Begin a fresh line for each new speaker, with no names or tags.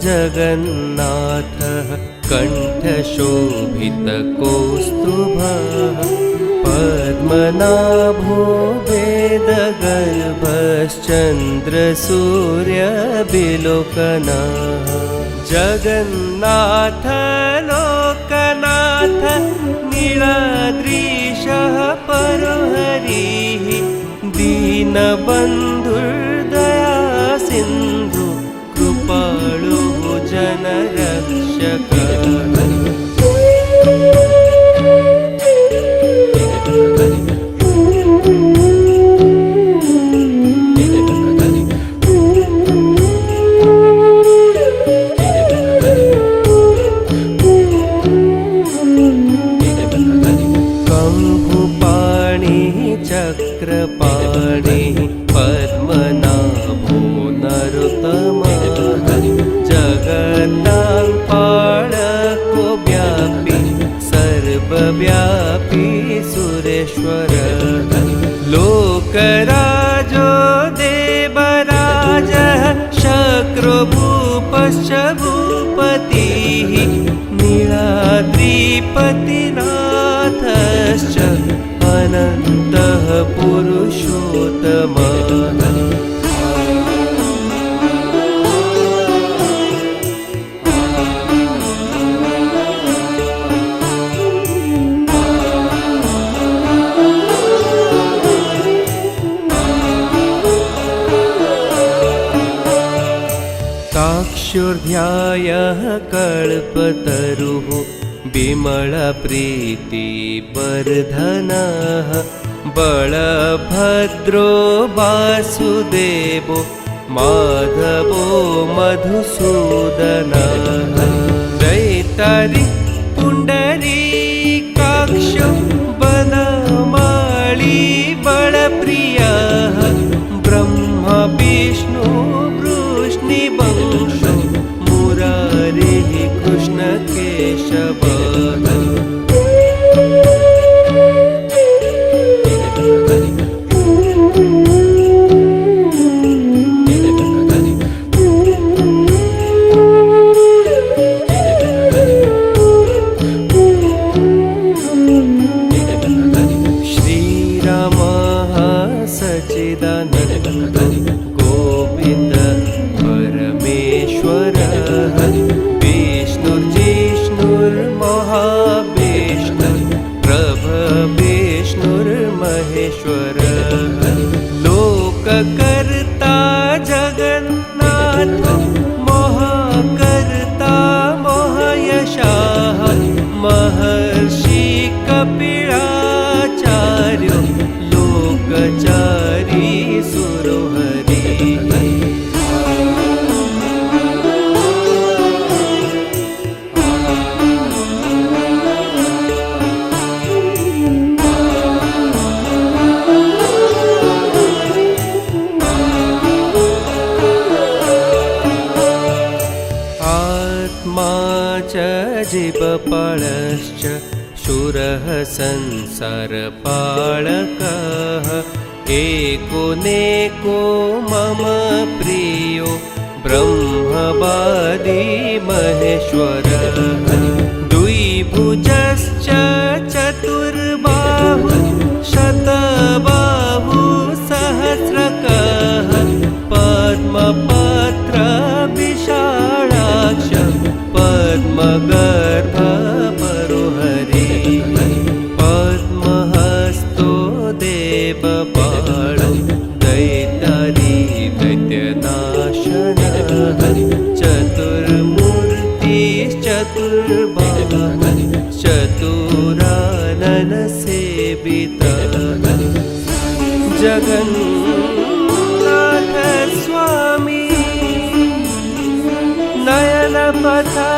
जगन्नाथः कण्ठशोभितकौस्तुभः पद्मनाभो वेदगर्भश्चन्द्रसूर्यबिलोकनः जगन्नाथ लोकनाथ नीलाद्रीशः परोहरिः दीनबन्धुर्दया सिन्धु कृपाळु जनरक्षकः चक्रपाणिः पद्मनाभो नरोत्तमः जगन्नाथपालको व्यापी सर्वव्यापी सुरेश्वरः लोकराजो देवराजः शक्रो भूपश्च भूपतिः नीलाद्रिपतिनाथश्च अनन्तः पुरुषोत्तमः ताक्षुर्ध्यायः कल्पतरुः विमलप्रीतिवर्धनः बलभद्रो वासुदेवो माधवो मधुसूदनः दैतारि पुण्डरीकाक्षो वनमाली बलप्रियः ब्रह्मा विष्णु वृष्णिवंशो मुरारिः कृष्णकेशवः श्रीरामः सच्चिदानन्द गोविन्द परमेश्वरः विष्णुर्विष्णुर्महाविष्णुर्प्रभविष्णुर्महेश्वरः लोककर्ता जगन्नाथ महाकर्ता महायशाः महर्षि कपिलाचार्यो लोकचारी सुरहरिः जीवपालश्च शूरः संसारपालकः एको नेको मम प्रियो ब्रह्मवादी महेश्वरः द्विभुजश्च चतुर्बाहु शतबाहु सहस्रकः पद्मपत्र विशालाक्ष पद्मगर्भ परोहरिः पद्महस्तो देवपालो दैतारी दैत्यनाशनः चतुर्मूर्तिश्चतुर्बाहुः चतुराननसेवितः जगन्नाथ स्वामी नयनपथा